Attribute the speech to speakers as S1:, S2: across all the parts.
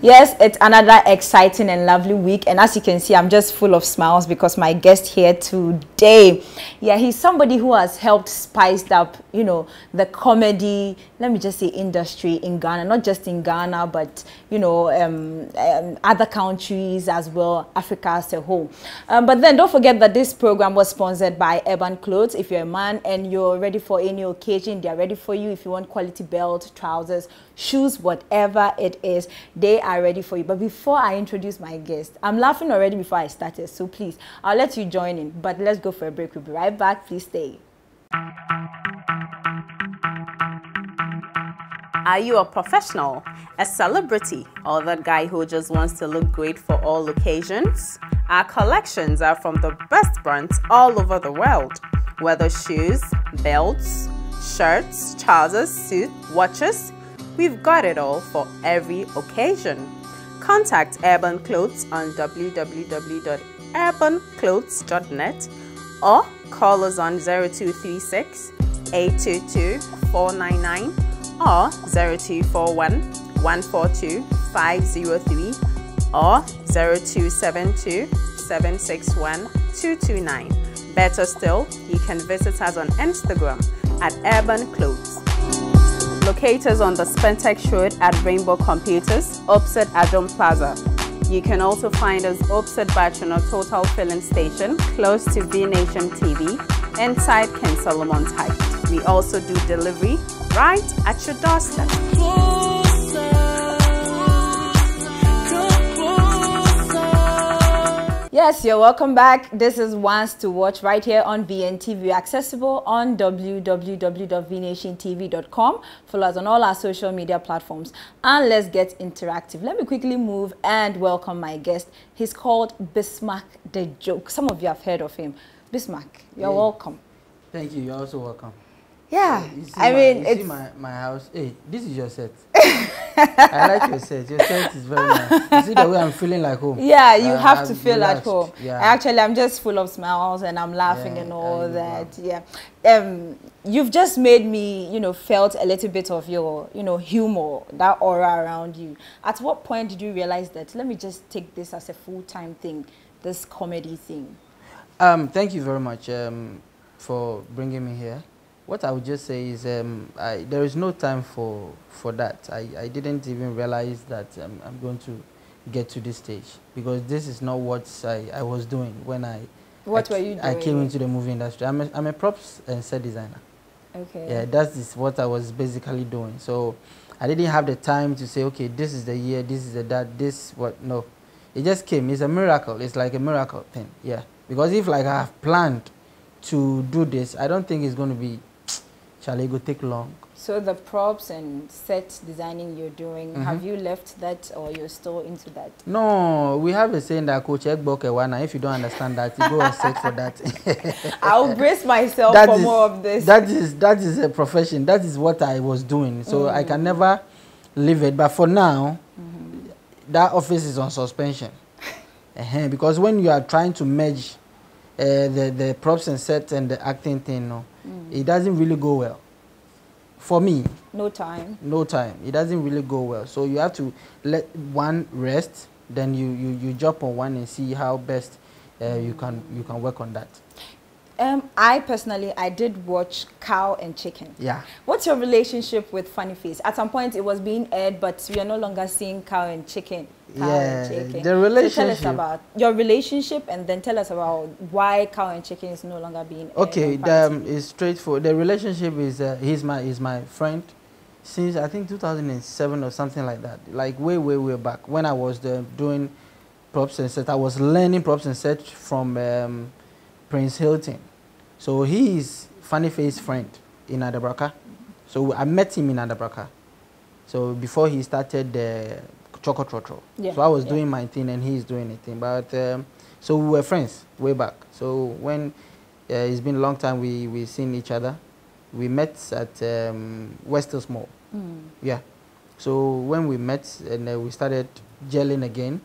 S1: Yes, it's another exciting and lovely week, and as you can see, I'm just full of smiles because my guest here today, yeah, he's somebody who has helped spice up, you know, the comedy, let me just say, industry in Ghana, not just in Ghana, but, you know, other countries as well, Africa as a whole. But then don't forget that this program was sponsored by Urban Clothes. If you're a man and you're ready for any occasion, they're ready for you. If you want quality belt, trousers, shoes, whatever it is, they are ready for you. But before I introduce my guest, I'm laughing already before I started, so please, I'll let you join in. But let's go for a break. We'll be right back. Please stay.
S2: Are you a professional, a celebrity, or the guy who just wants to look great for all occasions? Our collections are from the best brands all over the world, whether shoes, belts, shirts, trousers, suits, watches. We've got it all for every occasion. Contact Urban Clothes on www.urbanclothes.net or call us on 0236 822 499 or 0241 142 503 or 0272 761 229. Better still, you can visit us on Instagram at Urban Clothes. Locate us on the Spentex Road at Rainbow Computers, opposite Adom Plaza. You can also find us opposite Bachelor Total Filling Station, close to V Nation TV, inside King Solomon's Heights. We also do delivery right at your doorstep.
S1: Yes, you're welcome back. This is Ones2Watch right here on VNTV, accessible on www.vnationtv.com. Follow us on all our social media platforms. And let's get interactive. Let me quickly move and welcome my guest. He's called Bismarkthejoke. Some of you have heard of him. Bismarck, you're welcome.
S3: Thank you. You're also welcome.
S1: Yeah,
S3: you see my house. Hey, this is your set. I like your set. Your set is very nice. You see the way I'm feeling like home.
S1: Yeah, you have to feel
S3: relaxed.
S1: at home.
S3: Yeah.
S1: Actually, I'm just full of smiles and I'm laughing and all that. Yeah. You've just made me, you know, felt a little bit of your, you know, humor, that aura around you. At what point did you realize that, let me just take this as a full-time thing, this comedy thing?
S3: Thank you very much for bringing me here. What I would just say is there is no time for that. I didn't even realize that I'm going to get to this stage because this is not what I was doing when
S1: What were you doing?
S3: I came into the movie industry. I'm a props and set designer.
S1: Okay.
S3: Yeah, that's what I was basically doing. So I didn't have the time to say, okay, this is the year, this is the that, this what. No, it just came. It's a miracle. It's like a miracle thing. Yeah, because if like I have planned to do this, I don't think it's going to be. Shall it go take long?
S1: So the props and set designing you're doing, have you left that or you're still into that?
S3: No, we have a saying that coach if you don't understand that, you go and search for that.
S1: I'll brace myself for more of this.
S3: That is a profession. That is what I was doing. So I can never leave it. But for now, that office is on suspension. Because when you are trying to merge the props and sets and the acting thing, it doesn't really go well. For me.
S1: No time.
S3: No time. It doesn't really go well. So you have to let one rest, then you jump on one and see how best you can work on that.
S1: I personally, I did watch Cow and Chicken.
S3: Yeah.
S1: What's your relationship with Funny Face? At some point it was being aired, but we are no longer seeing Cow and Chicken.
S3: The relationship.
S1: So tell us about your relationship and then tell us about why Cow and Chicken is no longer being aired.
S3: Okay, it's straightforward. The relationship is he's my friend since I think 2007 or something like that. Like way back when I was doing props and set. I was learning props and set from Prince Hilton. So he is Funny Face friend in Adabraka. So I met him in Adabraka. So before he started the Choco Trotro. So I was doing my thing and he's doing a thing. But so we were friends way back. So when it's been a long time we seen each other. We met at Westers Mall. Yeah. So when we met and we started gelling again,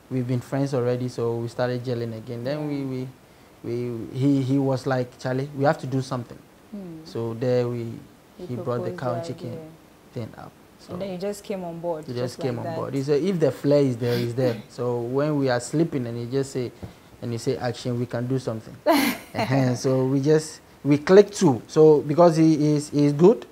S3: we've been friends already. So we started gelling again. Then he was like, Charlie, we have to do something. So there he brought the cow and chicken thing up.
S1: So, and then you just came on board.
S3: He just came
S1: like
S3: on board. He said, if the flair is there, he's there. So when we are sleeping and he say action, we can do something. So we click too. So because he is good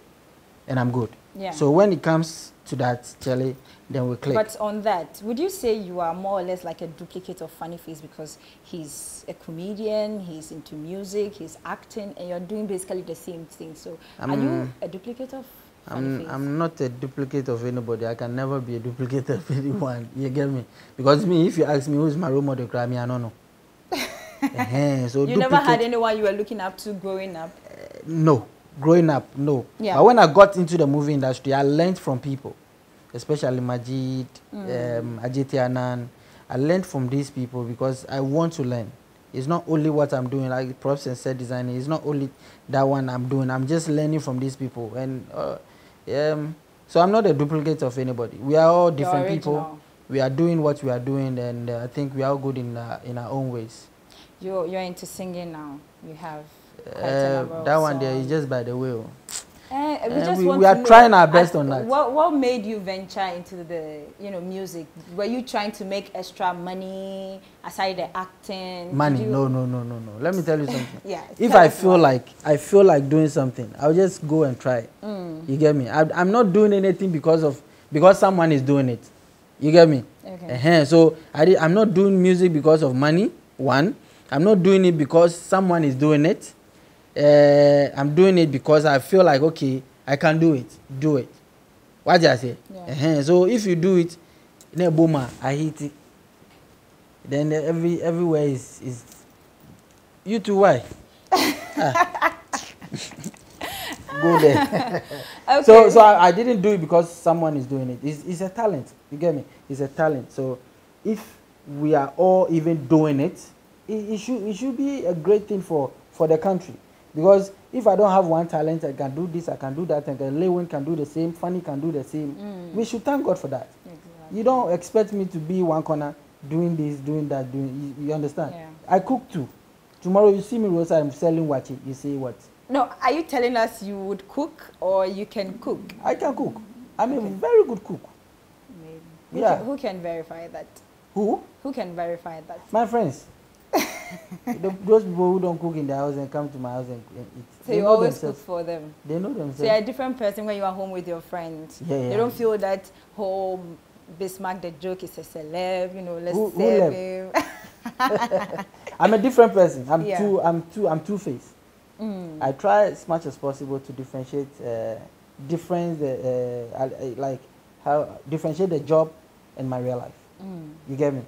S3: and I'm good.
S1: Yeah.
S3: So when it comes to that, Charlie, then we click.
S1: But on that, would you say you are more or less like a duplicate of Funny Face because he's a comedian, he's into music, he's acting, and you're doing basically the same thing? So are you a duplicate of Funny Face? I'm
S3: not a duplicate of anybody. I can never be a duplicate of anyone. You get me? Because me, if you ask me who's my role model, I don't know. So
S1: you never had anyone you were looking up to growing up?
S3: No. Growing up, no.
S1: Yeah.
S3: But when I got into the movie industry, I learned from people, especially Majid, Ajitianan. I learned from these people because I want to learn. It's not only what I'm doing, like props and set designing. It's not only that one I'm doing. I'm just learning from these people. And so I'm not a duplicate of anybody. We are all different people. We are doing what we are doing, and I think we are all good in our own ways.
S1: You're into singing now. You have quite a number of
S3: that one
S1: songs.
S3: there is just by the way.
S1: We
S3: are trying our best on that.
S1: What made you venture into the music? Were you trying to make extra money aside the acting?
S3: Money? No. Let me tell you something.
S1: Yeah.
S3: If I feel like doing something, I'll just go and try. You get me? I'm not doing anything because someone is doing it. You get me?
S1: Okay.
S3: So I'm not doing music because of money. One, I'm not doing it because someone is doing it. I'm doing it because I feel like, okay, I can do it. Do it. What did I say? Yeah. So if you do it, boomer, I hit it. Then everywhere is you too. Why? Go there. Okay. So I didn't do it because someone is doing it. It's a talent. You get me? It's a talent. So if we are all even doing it, it should be a great thing for the country. Because if I don't have one talent, I can do this, I can do that, and Lewin can do the same, Fanny can do the same. We should thank God for that. Exactly. You don't expect me to be one corner doing this, doing that, you understand? Yeah. I cook too. Tomorrow you see me, Rosa, I'm selling wachi. You say what?
S1: No, are you telling us you would cook or you can cook?
S3: I can cook. I'm a very good cook.
S1: Maybe. Who can verify that?
S3: Who?
S1: Who can verify that?
S3: My friends. Those people who don't cook in their house and come to my house and eat.
S1: So you always cook for them?
S3: They know themselves.
S1: So you're a different person when you are home with your friends.
S3: Yeah.
S1: They don't feel that whole Bismarkthejoke is a celeb, let's serve him.
S3: I'm a different person. I'm two-faced. I try as much as possible to differentiate differentiate the job and my real life. You get me?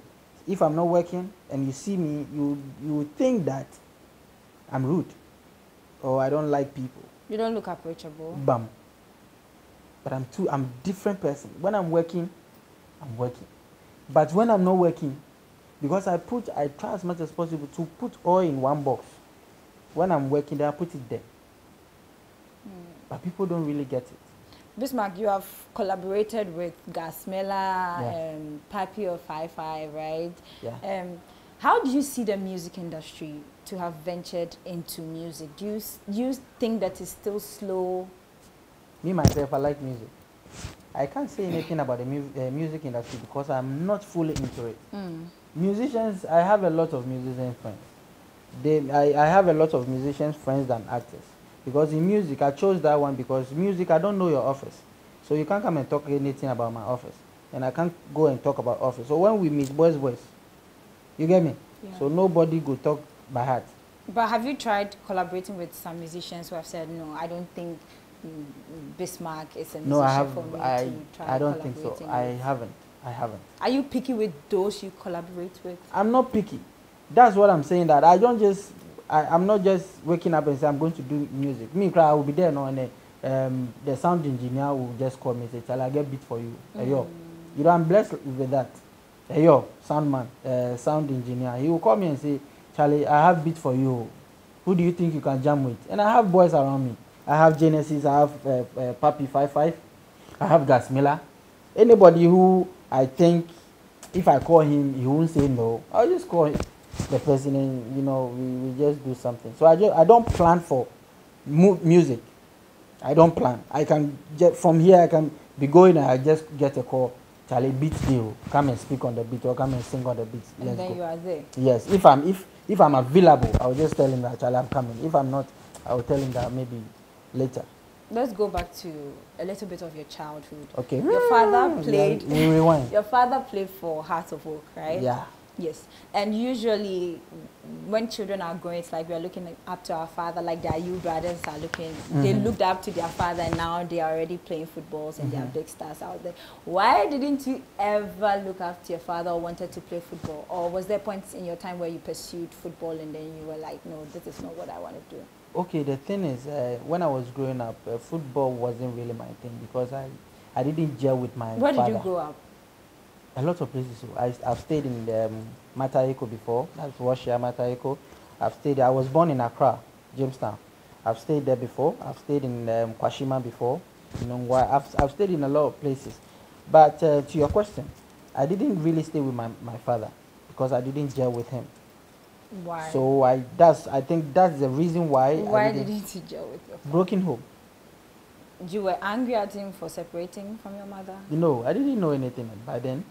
S3: If I'm not working and you see me, you would think that I'm rude or I don't like people.
S1: You don't look approachable.
S3: Bam. But I'm a different person. When I'm working, I'm working. But when I'm not working, because I try as much as possible to put all in one box. When I'm working, then I put it there. But people don't really get it.
S1: Bismarck, you have collaborated with Gasmela and Papi of 55, right?
S3: Yeah.
S1: How do you see the music industry to have ventured into music? Do you think that it's still slow?
S3: Me, myself, I like music. I can't say anything about the music industry because I'm not fully into it. Musicians, I have a lot of musician friends. I have a lot of musicians friends than actors. Because in music, I chose that one because music, I don't know your office. So you can't come and talk anything about my office. And I can't go and talk about office. So when we meet, boys, you get me? Yeah. So nobody go talk by heart.
S1: But have you tried collaborating with some musicians who have said, no, I don't think Bismarck is a musician for me to try
S3: I don't think so. I haven't.
S1: Are you picky with those you collaborate with?
S3: I'm not picky. That's what I'm saying, that I don't just... I'm not just waking up and say I'm going to do music. Me, I will be there now, and the sound engineer will just call me and say, "Charlie, I get beat for you." Hey, yo, I'm blessed with that. Hey, yo, sound man, sound engineer, he will call me and say, "Charlie, I have beat for you. Who do you think you can jam with?" And I have boys around me. I have Genesis, I have Papi 55, I have Gasmela. Anybody who I think if I call him, he won't say no. I'll just call him. The person, and we just do something. So I don't plan for music. I don't plan. I can from here. I can be going and I just get a call, Charlie, beat deal, come and speak on the beat or come and sing on the beat.
S1: And then you are there.
S3: Yes, if I'm available, I'll just tell him that, Charlie, I'm coming. If I'm not, I'll tell him that maybe later.
S1: Let's go back to a little bit of your childhood.
S3: Okay.
S1: Your father played.
S3: We rewind.
S1: Your father played for Hearts of Oak, right?
S3: Yeah.
S1: Yes. And usually, when children are growing, it's like we're looking up to our father, like their you brothers are looking. They looked up to their father, and now they are already playing footballs and they are big stars out there. Why didn't you ever look up to your father or wanted to play football? Or was there points in your time where you pursued football and then you were like, no, this is not what I want to do?
S3: Okay, the thing is, when I was growing up, football wasn't really my thing because I didn't gel with my father.
S1: Where did you grow up?
S3: A lot of places. I've stayed in Matayeko before. That's Russia, Matayeko. I was born in Accra, Jamestown. I've stayed there before. I've stayed in Kwashima before. You know, I've stayed in a lot of places. But to your question, I didn't really stay with my father because I didn't gel with him.
S1: Why?
S3: So I think that's the reason why.
S1: Why didn't you gel with your father?
S3: Broken home.
S1: You were angry at him for separating from your mother?
S3: No, I didn't know anything by then.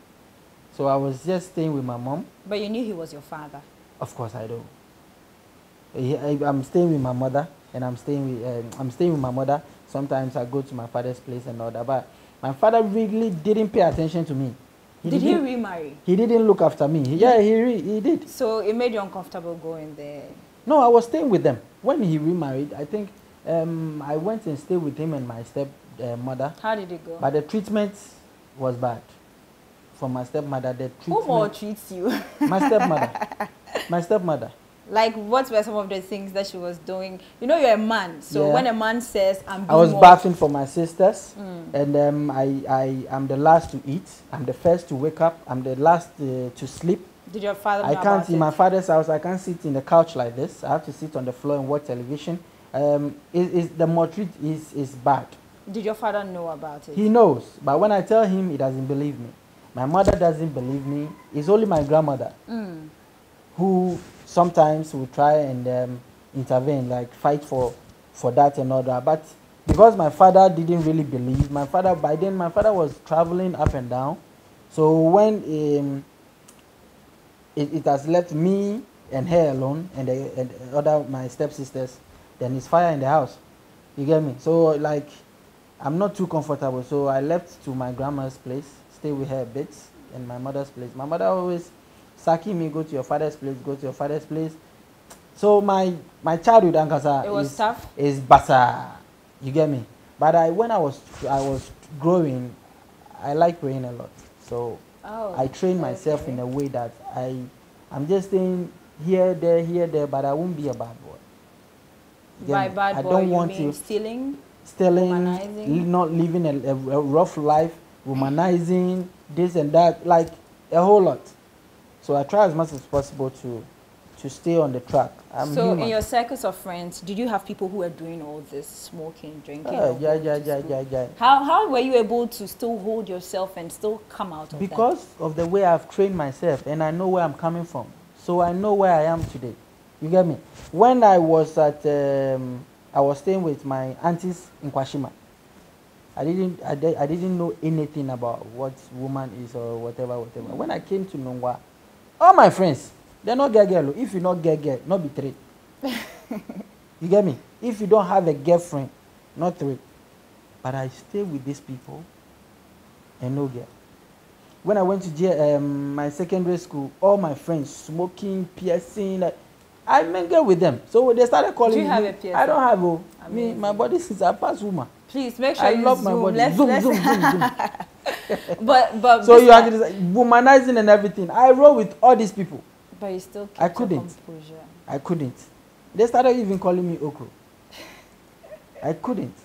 S3: So I was just staying with my mom.
S1: But you knew he was your father?
S3: Of course I do. I'm staying with my mother, and I'm staying with my mother. Sometimes I go to my father's place and all that. But my father really didn't pay attention to me.
S1: Did he remarry?
S3: He didn't look after me. Yeah, he did.
S1: So it made you uncomfortable going there?
S3: No, I was staying with them. When he remarried, I think I went and stayed with him and my stepmother.
S1: How did it go?
S3: But the treatment was bad. From my stepmother, the treatment...
S1: Who more treats you?
S3: My stepmother. My stepmother.
S1: Like, what were some of the things that she was doing? You know, you're a man, so when a man says, I
S3: was bathing for my sisters, and I'm the last to eat. I'm the first to wake up. I'm the last to sleep.
S1: Did your father know
S3: I can't, in my father's house, I can't sit in the couch like this. I have to sit on the floor and watch television. The maltreat is bad.
S1: Did your father know about it?
S3: He knows, but when I tell him, he doesn't believe me. My mother doesn't believe me. It's only my grandmother who sometimes will try and intervene, like fight for that and all that. But because my father didn't really believe, by then my father was traveling up and down. So when it has left me and her alone and my stepsisters, then it's fire in the house. You get me? So like, I'm not too comfortable. So I left to my grandma's place, stay with her a bit, in my mother's place. My mother always sacking me, go to your father's place, go to your father's place. So my childhood, Ankasa, is basa. You get me? But when I was growing, I like praying a lot. So I train myself in a way that I'm just staying here, there, but I won't be a bad boy.
S1: By bad boy, I don't want to stealing,
S3: not living a rough life, womanizing, this and that, like a whole lot. So I try as much as possible to stay on the track.
S1: So in your circles of friends, did you have people who were doing all this smoking, drinking?
S3: Yeah.
S1: How were you able to still hold yourself and still come out of that?
S3: Because of the way I've trained myself, and I know where I'm coming from. So I know where I am today. You get me? When I was I was staying with my aunties in Kwashima. I didn't know anything about what woman is or whatever. When I came to Nongwa, all my friends, they're not girl. If you not girl, not be three. You get me? If you don't have a girlfriend, not three. But I stay with these people and no girl. When I went to my secondary school, all my friends smoking, piercing, like, I mingle with them. So they started calling me.
S1: Do you have a piercing?
S3: I don't have me. My body is a past woman.
S1: Please make sure
S3: I
S1: you
S3: love
S1: zoom.
S3: my body.
S1: Let's
S3: Zoom.
S1: but
S3: so you actually womanizing and everything. I roll with all these people.
S1: But you still keep
S3: I couldn't.
S1: Composure.
S3: I couldn't. They started even calling me Okro. I couldn't.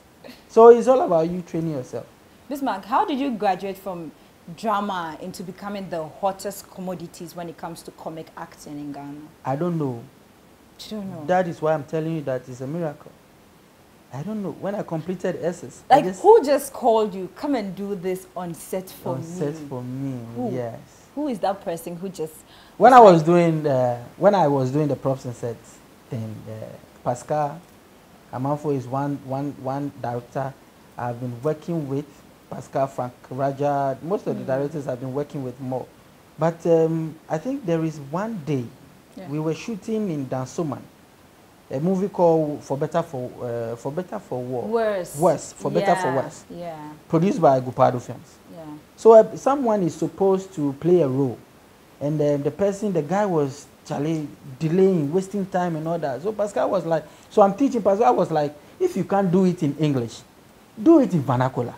S3: So it's all about you training yourself.
S1: Bismarck, how did you graduate from drama into becoming the hottest commodities when it comes to comic acting in Ghana?
S3: I don't know.
S1: You don't know?
S3: That is why I'm telling you that it's a miracle. I don't know. When I completed SS.
S1: Like, who just called you, come and do this on set for me?
S3: On set for me,
S1: who?
S3: Yes.
S1: Who is that person who just...
S3: When I was doing the props and sets thing, Pascal Amanfo is one director I've been working with Pascal, Frank Raja, most of the directors have been working with more. But I think there is one day we were shooting in Dansoman, a movie called For Better for Worse. For Better for Worse.
S1: Yeah.
S3: Produced by Gupado Films.
S1: Yeah.
S3: So someone is supposed to play a role, and the guy was delaying, wasting time and all that. So Pascal was like, so I'm teaching Pascal. I was like, if you can't do it in English, do it in vernacular.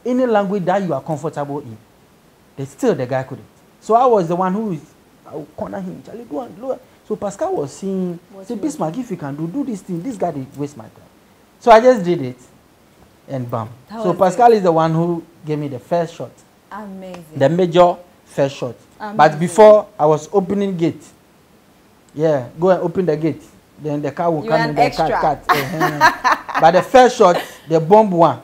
S3: Any language that you are comfortable in. Still the guy couldn't. So I was the one who I would corner him. Charlie, do it. So Pascal was saying, say, Bismarck, if you can do this thing, this guy did waste my time. So I just did it, and bam. So Pascal is the one who gave me the first shot.
S1: Amazing.
S3: The major first shot.
S1: Amazing.
S3: But before I was opening gate. Yeah, go and open the gate. Then the car will come in the car. But the first shot, the bomb one,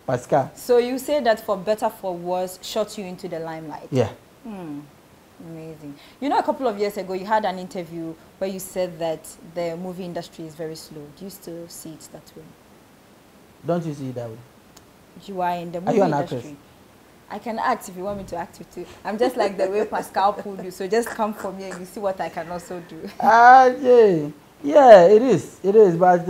S3: Pascal.
S1: So you say that For Better for Worse shot you into the limelight.
S3: Yeah.
S1: Amazing. You know, a couple of years ago, you had an interview where you said that the movie industry is very slow. Do you still see it that way?
S3: Don't you see it that way?
S1: You are in the movie industry. Actress? I can act if you want me to act with you. I'm just like the way Pascal pulled you, so just come for me and you see what I can also do. Yeah, it is. It is, but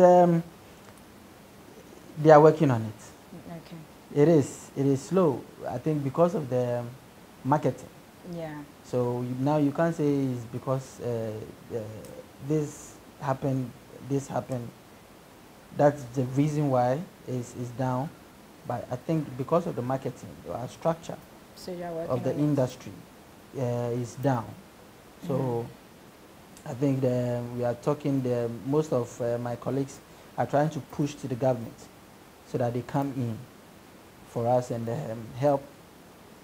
S1: they are working on it. Okay.
S3: It is slow. I think because of the marketing.
S1: Yeah.
S3: So now you can't say it's because this happened. That's the reason why it's down. But I think because of the marketing or structure of the industry is down. So I think we are talking, most of my colleagues are trying to push to the government so that they come in for us and help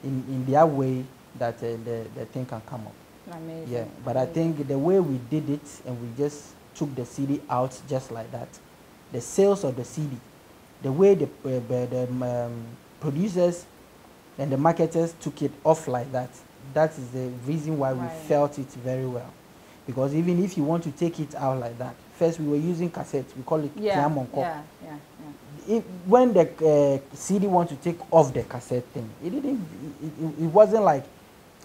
S3: in their way that the thing can come up.
S1: Amazing.
S3: Yeah, but I think the way we did it and we just took the CD out just like that, the sales of the CD, the way the producers and the marketers took it off like that, that is the reason why we felt it very well. Because even if you want to take it out like that, first we were using cassettes, we call it Kiamonko. When the CD want to take off the cassette thing, it wasn't like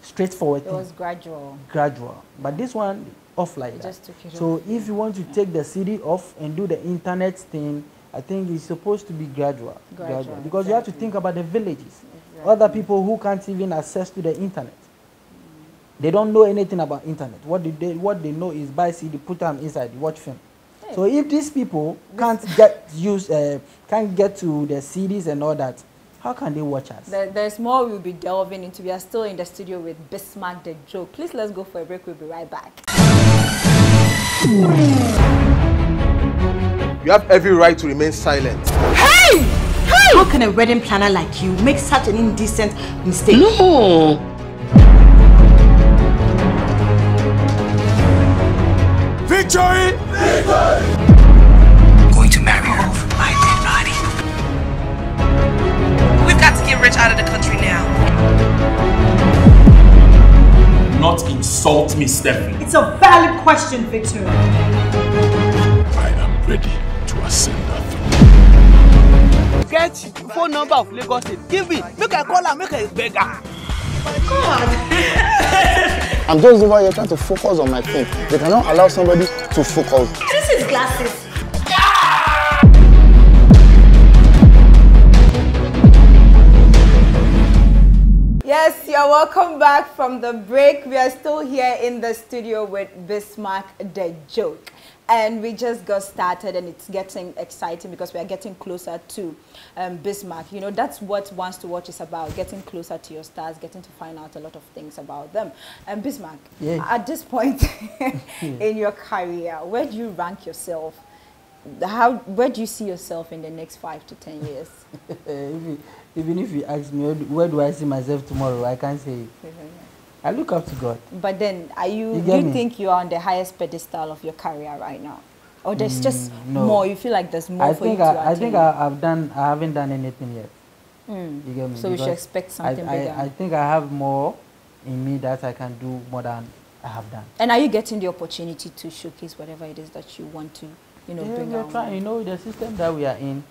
S3: straightforward. It was gradual. But this one off like that. Just took it so off. If you want to take the CD off and do the internet thing, I think it's supposed to be gradual. Because you have to think about the villages. Other people who can't even access to the internet. They don't know anything about internet. What they know is buy CD, put them inside, watch film. So if these people can't get to the CDs and all that, how can they watch us?
S1: There's more we'll be delving into. We are still in the studio with Bismarck the Joke. Please let's go for a break. We'll be right back.
S4: You have every right to remain silent.
S5: Hey! Hey! How can a wedding planner like you make such an indecent mistake? No!
S4: Victory! Victory!
S6: I'm going to marry her over my dead body. We've got to get rich out of the country now.
S7: Not insult me, Steffi.
S5: It's a valid question, Victor.
S7: I am ready to ascend that throne.
S8: Get phone number of Lagos State. Give me. Make a call and make a beggar.
S9: I'm just over here trying to focus on my thing. They cannot allow somebody to focus.
S5: This is glasses.
S1: Yes, you're welcome back from the break. We are still here in the studio with Bismarck the Joke. And we just got started and it's getting exciting because we are getting closer to Bismarck. You know, that's what Ones2Watch is about, getting closer to your stars, getting to find out a lot of things about them. And Bismarck, at this point in your career, where do you rank yourself? Where do you see yourself in the next 5 to 10 years?
S3: Even if you ask me, where do I see myself tomorrow, I can't say it. I look up to God.
S1: But then, do you think you are on the highest pedestal of your career right now? Or there's just more, you feel like there's more for you to attain?
S3: I think I haven't done anything yet. You get me?
S1: So we should expect something bigger.
S3: I think I have more in me that I can do more than I have done.
S1: And are you getting the opportunity to showcase whatever it is that you want to, bring out?
S3: We're trying. You know, the system that we are in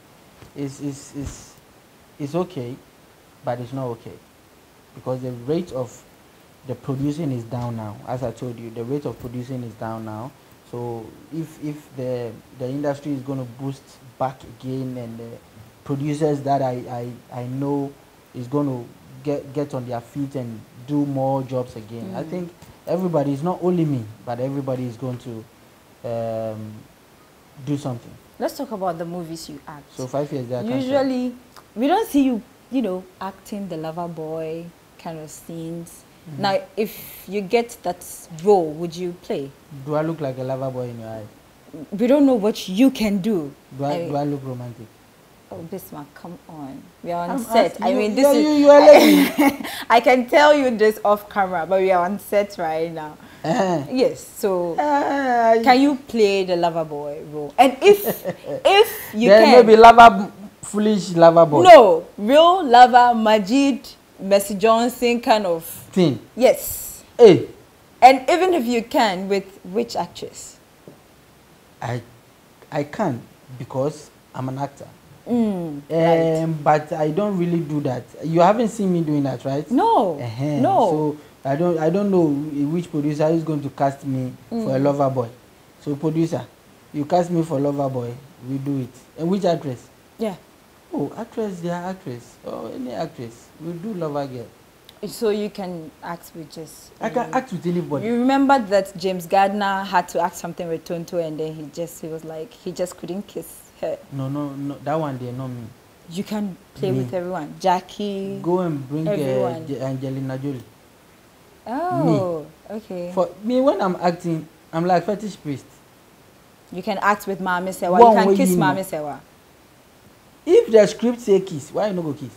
S3: is okay. but it's not okay because the rate of the producing is down now. As I told you, the rate of producing is down now. So if the industry is going to boost back again, and the producers that I know is going to get on their feet and do more jobs again, I think everybody, is not only me, but everybody is going to do something.
S1: Let's talk about the movies you act.
S3: So 5 years there.
S1: Usually, we don't see you, you know, acting the lover boy kind of scenes. Now, if you get that role, would you play?
S3: Do I look like a lover boy in your eye?
S1: We don't know what you can do.
S3: Do I look romantic?
S1: Oh, Bismarck, come on. We are on set.
S3: I
S1: mean,
S3: this is... You are lady.
S1: I can tell you this off camera, but we are on set right now. Yes, so can you play the lover boy role? And if you
S3: then
S1: can...
S3: maybe foolish lover boy.
S1: No, real lover, Majid, Mercy Johnson kind of...
S3: thing.
S1: Yes.
S3: Hey.
S1: And even if you can, with which actress?
S3: I can, because I'm an actor.
S1: Right.
S3: But I don't really do that. You haven't seen me doing that, right?
S1: No. No.
S3: So I don't know which producer is going to cast me for a lover boy. So producer, you cast me for lover boy, we do it. And which actress?
S1: Yeah.
S3: Oh, actress, they are actress. Oh, any actress. We do lover girl.
S1: So you can act with just...
S3: I can act with anybody.
S1: You remember that James Gardner had to act something with Tonto, and then he was like, he just couldn't kiss her.
S3: No, that one they know me.
S1: You can play with everyone. Jackie.
S3: Go and bring Angelina Jolie.
S1: Oh, me. Okay.
S3: For me, when I'm acting, I'm like fetish priest.
S1: You can act with Mami Sewa. You can kiss Mami Sewa.
S3: If the script say kiss, why you no go kiss?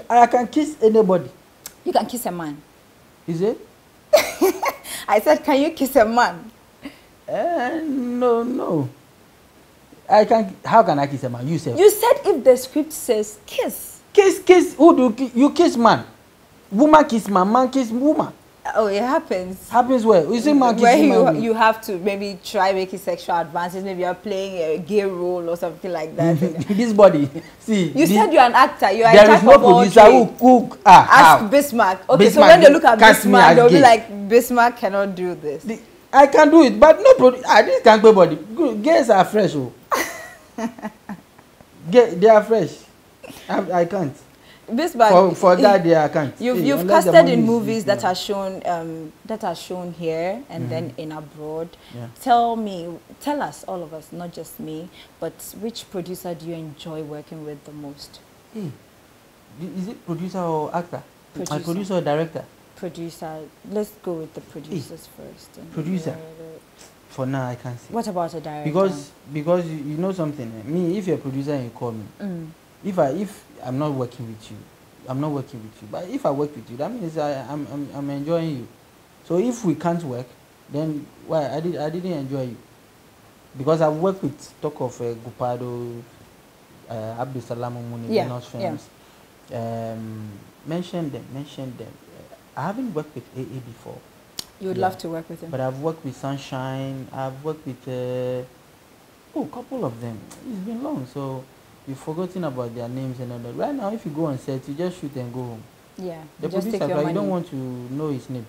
S3: I can kiss anybody.
S1: You can kiss a man.
S3: Is it?
S1: I said, can you kiss a man?
S3: No. I can. How can I kiss a man? You said.
S1: You said if the script says kiss.
S3: Kiss. Who do you kiss? Man. Woman kiss man. Man kiss woman.
S1: Oh, it happens.
S3: Happens where? You see man kiss
S1: where you have to maybe try making sexual advances. Maybe you're playing a gay role or something like that.
S3: This body. See.
S1: You said you're an actor. You are
S3: there is no producer who cook.
S1: Ask Bismarck. Okay, Bismarck, so when they look at Bismarck, they'll be like, Bismarck cannot do this.
S3: I can do it, but no producer. I just can't go body. Gays are fresh. Oh. They are fresh. I can't.
S1: Bismarck,
S3: for that day I can't.
S1: You've casted in movies that are shown here and then in abroad.
S3: Yeah.
S1: Tell us, all of us, not just me, but which producer do you enjoy working with the most?
S3: Is it producer or actor?
S1: Producer.
S3: Producer or director?
S1: Producer. Let's go with the producers first.
S3: Producer. For now, I can't say.
S1: What about a director?
S3: Because you know something. Me, if you're a producer and you call me, if I'm not working with you, I'm not working with you. But if I work with you, that means I'm enjoying you. So if we can't work, then why I didn't enjoy you? Because I've worked with talk of Gupado, Abdul Salam Muni, films. Mention them. I haven't worked with AA before.
S1: You would love to work with him.
S3: But I've worked with Sunshine. I've worked with a couple of them. It's been long, so you've forgotten about their names and all that. Right now, if you go on set, you just shoot and go home.
S1: Yeah.
S3: The producer, you don't want to know his name.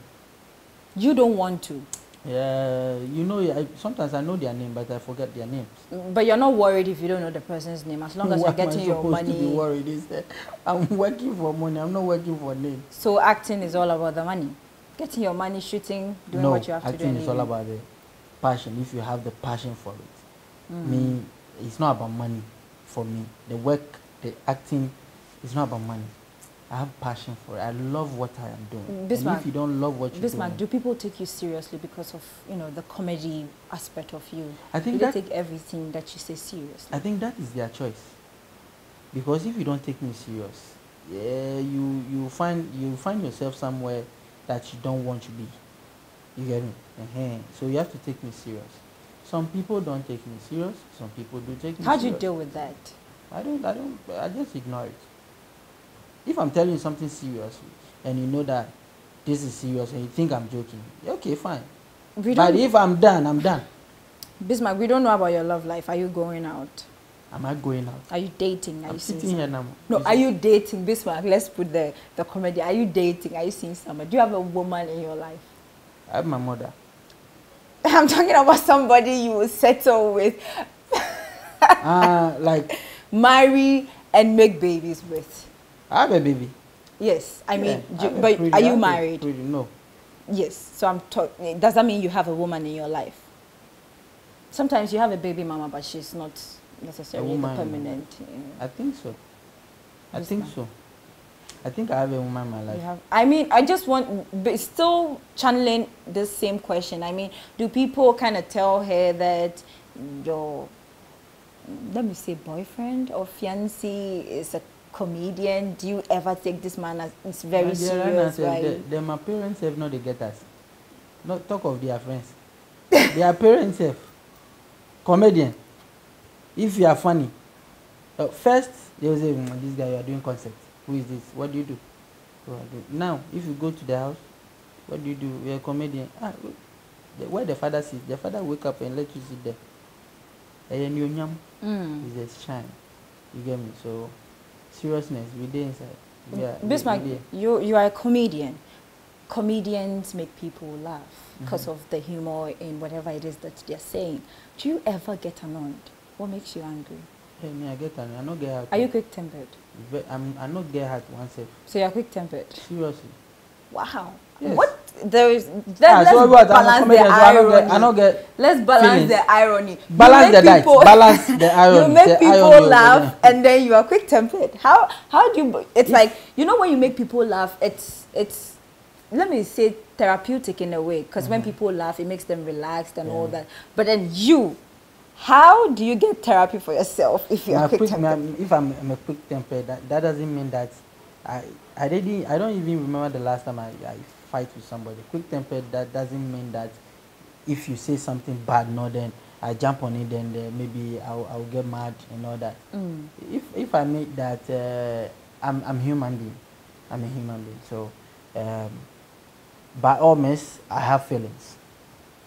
S1: You don't want to?
S3: Yeah, you know, sometimes I know their name, but I forget their names.
S1: But you're not worried if you don't know the person's name, as long as you're getting your money.
S3: To be worried is that I'm working for money. I'm not working for name.
S1: So acting is all about the money, getting your money, shooting, doing what you have to do.
S3: Acting is all about the passion. If you have the passion for it, it's not about money. For me, the work, the acting, it's not about money. I have passion for it. I love what I am doing.
S1: Bismarck,
S3: and if you don't love what you're doing,
S1: do people take you seriously because of the comedy aspect of you?
S3: I think
S1: they take everything that you say seriously.
S3: I think that is their choice. Because if you don't take me serious, you find yourself somewhere that you don't want to be. You get me? So you have to take me serious. Some people don't take me serious. Some people do take me serious.
S1: How do you deal with that?
S3: I just ignore it. If I'm telling you something serious and you know that this is serious and you think I'm joking, okay, fine. But if I'm done, I'm done.
S1: Bismarck, we don't know about your love life. Are you going out?
S3: Am I going out?
S1: Are you dating? Are
S3: I'm
S1: you seeing
S3: sitting here now.
S1: No, are you dating, Bismarck? Let's put the comedy. Are you dating? Are you seeing someone? Do you have a woman in your life?
S3: I have my mother.
S1: I'm talking about somebody you will settle with.
S3: Like
S1: marry and make babies with.
S3: I have a baby.
S1: Yes, I mean,
S3: but
S1: are you married?
S3: No.
S1: Yes, so I'm talking. Does that mean you have a woman in your life? Sometimes you have a baby mama, but she's not necessarily the permanent.
S3: I think so. I think so. I think I have a woman in my life.
S1: I mean, I just want, but still channeling the same question. I mean, do people kind of tell her that your, let me say, boyfriend or fiancé is a comedian? Do you ever take this man as it's very serious?
S3: Right? My parents have not they get us. Not talk of their friends. Their parents have comedian. If you are funny, first they will say, this guy you are doing concert. Who is this? What do you do? Now, if you go to the house, what do you do? You're a comedian. Where the father sits, the father wake up and let you sit there. And you nyam is a shine. You get me? So seriousness, we there inside. Yeah,
S1: Bismarck, you are a comedian. Comedians make people laugh because of the humor in whatever it is that they're saying. Do you ever get annoyed? What makes you angry?
S3: Hey, me, I get annoyed. I not get hurt.
S1: Are you quick-tempered?
S3: I not get hurt oneself.
S1: So you're quick-tempered?
S3: Seriously.
S1: Wow.
S3: Yes.
S1: What? Let's
S3: so what,
S1: balance the irony.
S3: I don't get
S1: Let's balance
S3: feelings.
S1: the irony.
S3: Balance the dice. Balance the irony.
S1: You make people laugh and then you are quick-tempered. How do you, it's like, you know when you make people laugh, it's let me say therapeutic in a way, because when people laugh, it makes them relaxed and all that. But then how do you get therapy for yourself if you're quick-tempered?
S3: If I'm a quick-tempered, that doesn't mean that I don't even remember the last time I fight with somebody. Quick-tempered, that doesn't mean that if you say something bad, no, then I jump on it, then maybe I'll get mad and all that. If I make that, I'm human being. I'm a human being. So by all means, I have feelings.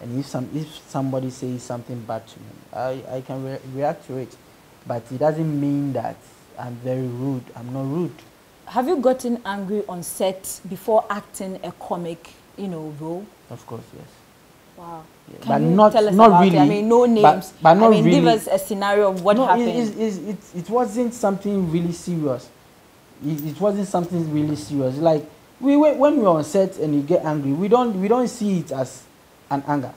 S3: And if somebody says something bad to me, I can react to it. But it doesn't mean that I'm very rude. I'm not rude.
S1: Have you gotten angry on set before acting a comic, role?
S3: Of course, yes.
S1: Wow.
S3: Yeah.
S1: Can you tell us about
S3: really.
S1: it? I mean, no names.
S3: But not really.
S1: Give us a scenario of what happened.
S3: It wasn't something really serious. It wasn't something really serious. Like when we're on set and you get angry, we don't see it as an anger.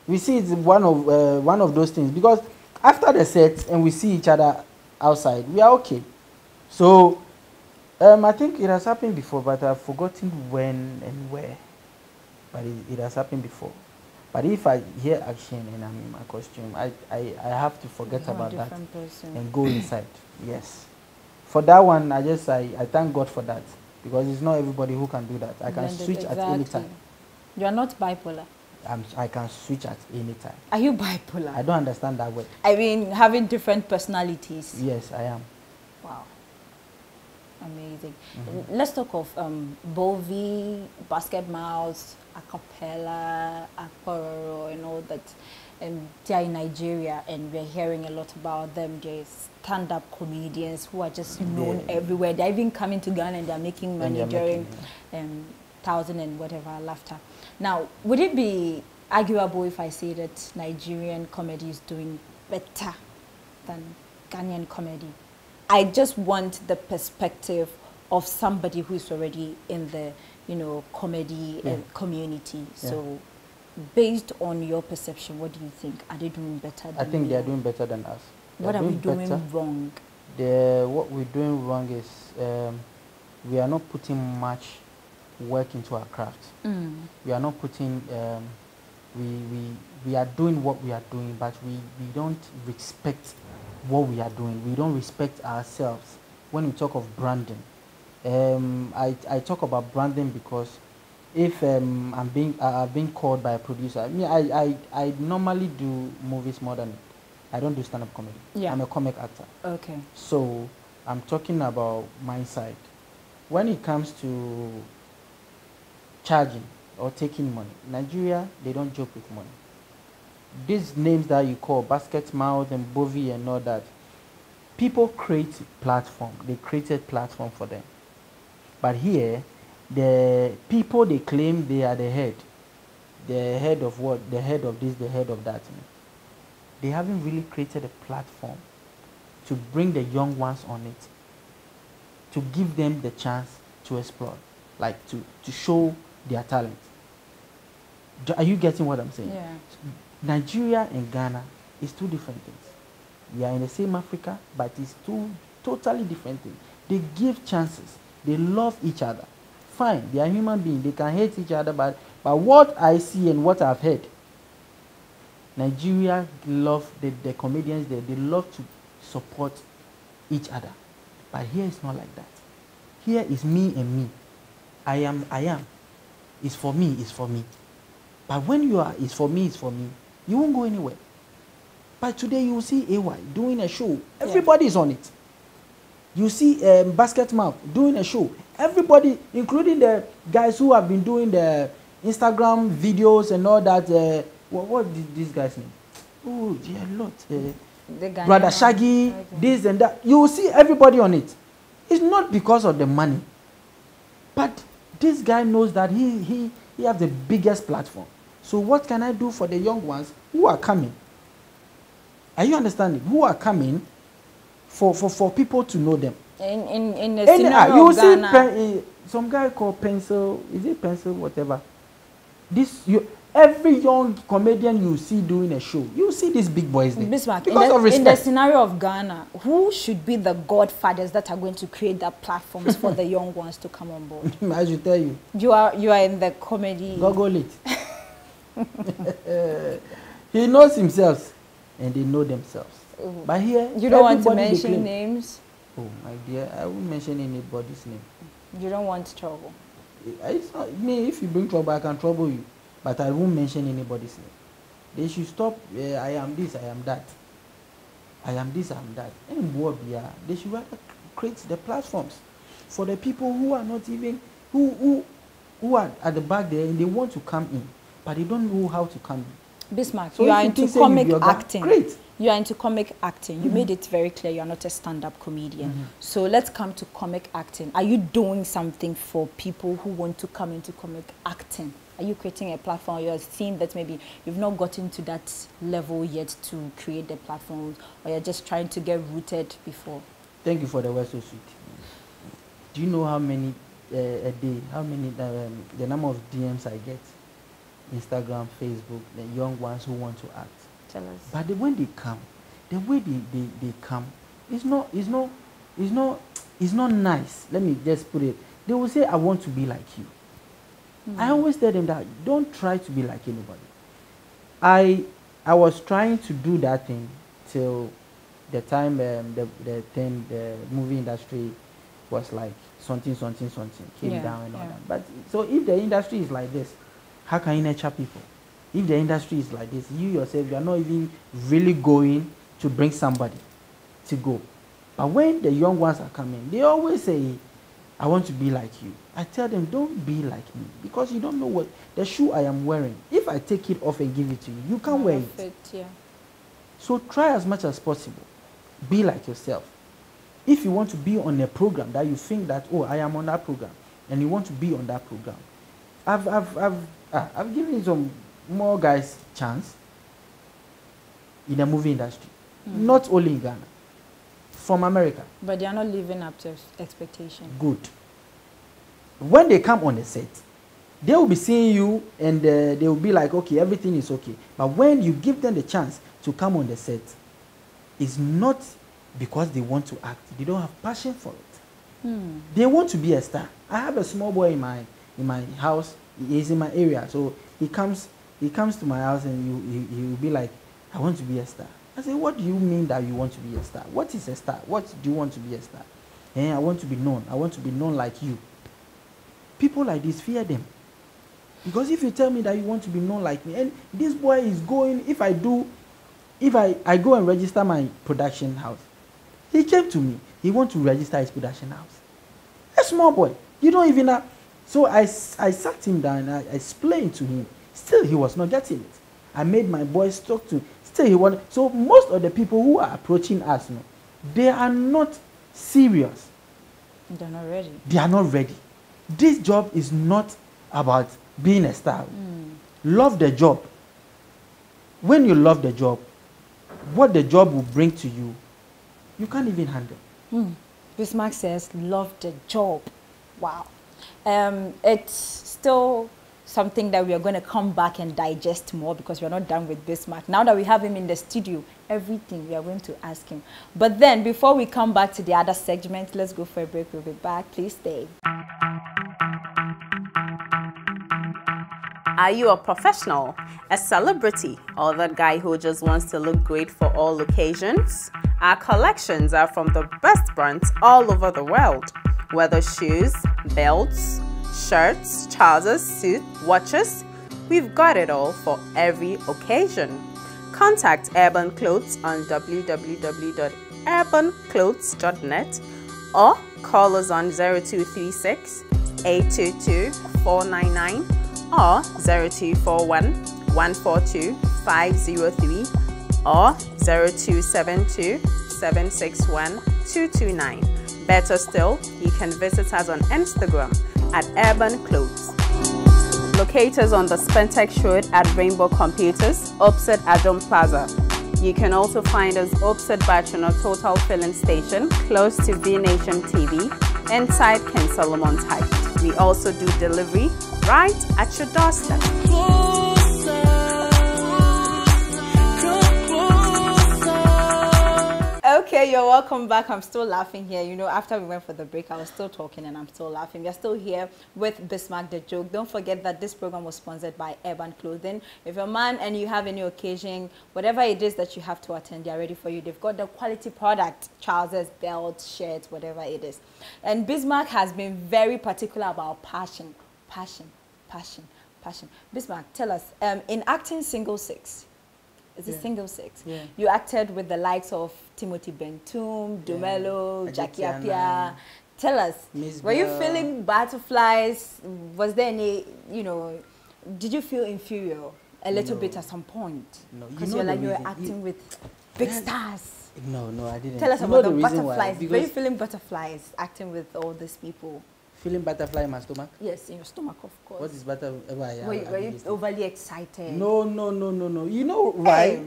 S3: We see it's one of those things, because after the set and we see each other outside, we are okay. So I think it has happened before, but I've forgotten when and where. But it has happened before. But if I hear action and I'm in my costume, I have to forget about that and go inside. Yes. For that one, I thank God for that, because it's not everybody who can do that. I can switch at any time.
S1: You are not bipolar.
S3: I can switch at any time.
S1: Are you bipolar?
S3: I don't understand that word.
S1: I mean, having different personalities.
S3: Yes, I am.
S1: Wow. Amazing. Let's talk of Bovi, Basket Mouse, Acapella, Akpororo, and all that. They are in Nigeria, and we're hearing a lot about them. There's stand-up comedians who are just known everywhere. They're even coming to Ghana and they're making money during thousand and whatever laughter. Now, would it be arguable if I say that Nigerian comedy is doing better than Ghanaian comedy? I just want the perspective of somebody who's already in the, comedy community. So, based on your perception, what do you think? Are they doing better than
S3: I think they are doing better than us.
S1: What are we doing wrong?
S3: What we're doing wrong is we are not putting much work into our craft. We are not putting we are doing what we are doing, but we don't respect what we are doing. We don't respect ourselves. When we talk of branding, I talk about branding because if I've been called by a producer, I normally do movies more than I don't do stand-up comedy. I'm a comic actor. Okay. So I'm talking about my side. When it comes to charging or taking money, Nigeria, they don't joke with money. These names that you call Basket Mouth and Bovi and all that, people create platform. They created platform for them. But here, the people they claim they are the head. The head of what? The head of this, the head of that. They haven't really created a platform to bring the young ones on it, to give them the chance to explore, like to show their talent. Are you getting what I'm saying?
S1: Yeah.
S3: Nigeria and Ghana is two different things. We are in the same Africa, but it's two totally different things. They give chances. They love each other. Fine, they are human beings. They can hate each other, but what I see and what I've heard, Nigeria love the comedians there. They love to support each other. But here it's not like that. Here is me and me. I am. It's for me, it's for me. But when you are, it's for me, you won't go anywhere. But today you will see AY doing a show. Everybody is on it. You see Basketmouth doing a show. Everybody, including the guys who have been doing the Instagram videos and all that. What did these guys name? Oh, yeah, a lot. Brother Shaggy, this and that. You will see everybody on it. It's not because of the money. But this guy knows that he has the biggest platform. So what can I do for the young ones who are coming? Are you understanding? Who are coming for people to know them?
S1: In the scenario
S3: you
S1: of Ghana.
S3: See some guy called Pencil, is it Pencil, whatever. Every young comedian you see doing a show, you see these big boys there.
S1: Bismarck,
S3: because
S1: in the scenario of Ghana, who should be the godfathers that are going to create the platforms for the young ones to come on board?
S3: I should tell you.
S1: You are in the comedy.
S3: Google it. He knows himself, and they know themselves. But here,
S1: you don't want to mention names.
S3: Oh my dear, I won't mention anybody's name.
S1: You don't want trouble.
S3: It's not me. If you bring trouble, I can trouble you. But I won't mention anybody's name. They should stop. I am this, I am that. I am this, I am that. And they should rather create the platforms for the people who are not even who are at the back there and they want to come in, but they don't know how to come in.
S1: Bismarck,
S3: So
S1: you are into comic acting.
S3: Great.
S1: You are into comic acting. You made it very clear you are not a stand-up comedian. So let's come to comic acting. Are you doing something for people who want to come into comic acting? Are you creating a platform? You're seeing that maybe you've not gotten to that level yet to create the platform, or you're just trying to get rooted before?
S3: Thank you for the word so sweet. Do you know how many a day, the number of DMs I get? Instagram, Facebook, the young ones who want to act.
S1: Tell us.
S3: But when they come, the way they come, it's not nice. Let me just put it. They will say, I want to be like you. I always tell them that don't try to be like anybody. I was trying to do that thing till the time the movie industry was like something came down and all that. But so if the industry is like this, how can you nurture people? If the industry is like this, you yourself, you are not even really going to bring somebody to go. But when the young ones are coming, they always say, I want to be like you. I tell them, don't be like me, because you don't know what the shoe I am wearing. If I take it off and give it to you, you can't wear it. So try as much as possible. Be like yourself. If you want to be on a program that you think that, oh, I am on that program, and you want to be on that program, I've given some more guys chance in the movie industry, not only in Ghana, from America.
S1: But they are not living up to expectation.
S3: Good. When they come on the set, they will be seeing you and they will be like, okay, everything is okay. But when you give them the chance to come on the set, it's not because they want to act. They don't have passion for it. They want to be a star. I have a small boy in my house. He is in my area, so he comes to my house and he will be like, I want to be a star. I say, what do you mean that you want to be a star? What is a star? What do you want to be a star? I want to be known. I want to be known like you. People like this, fear them. Because if you tell me that you want to be known like me, and this boy is going, if I go and register my production house, he came to me, he wants to register his production house. A small boy, you don't even have. So I sat him down and I explained to him. Still, he was not getting it. I made my boys talk to him. Still, he wanted. So most of the people who are approaching us, They are not serious.
S1: They're not ready.
S3: They are not ready. This job is not about being a star. Love the job. When you love the job, what the job will bring to you, you can't even handle.
S1: Bismarck says, love the job. Wow. It's still something that we are going to come back and digest more because we're not done with Bismarck. Now that we have him in the studio, everything we are going to ask him. But then, before we come back to the other segment, let's go for a break. We'll be back. Please stay.
S2: Are you a professional, a celebrity, or the guy who just wants to look great for all occasions? Our collections are from the best brands all over the world. Whether shoes, belts, shirts, trousers, suits, watches, we've got it all for every occasion. Contact Urban Clothes on www.urbanclothes.net or call us on 0236 822 499 or 0241 142 503 or 0272 761 229. Better still, you can visit us on Instagram at Urban Clothes. Locate us on the Spentex Road at Rainbow Computers, opposite Adjon Plaza. You can also find us opposite Bachano Total Filling Station, close to V Nation TV, inside King Solomon's Height. We also do delivery right at your doorstep.
S1: Okay, you're welcome back. I'm still laughing here. You know, after we went for the break, I was still talking and I'm still laughing. We're still here with Bismarck the Joke. Don't forget that this program was sponsored by Urban Clothing. If you're a man and you have any occasion, whatever it is that you have to attend, they're ready for you. They've got the quality product, trousers, belts, shirts, whatever it is. And Bismarck has been very particular about passion. Bismarck, tell us, in acting Single Six, it's a Single Six. Yeah. You acted with the likes of Timothy Bentum, Dumelo, Jackie Appiah. Tell us, were you feeling butterflies? Was there any, you know, did you feel inferior a little bit at some point?
S3: No.
S1: Because you were acting with big stars.
S3: No, I didn't.
S1: Tell us about the butterflies. Were you feeling butterflies acting with all these people?
S3: Feeling butterfly in my stomach?
S1: Yes, in your stomach, of course.
S3: What is butterfly?
S1: Were you overly excited?
S3: No. You know why?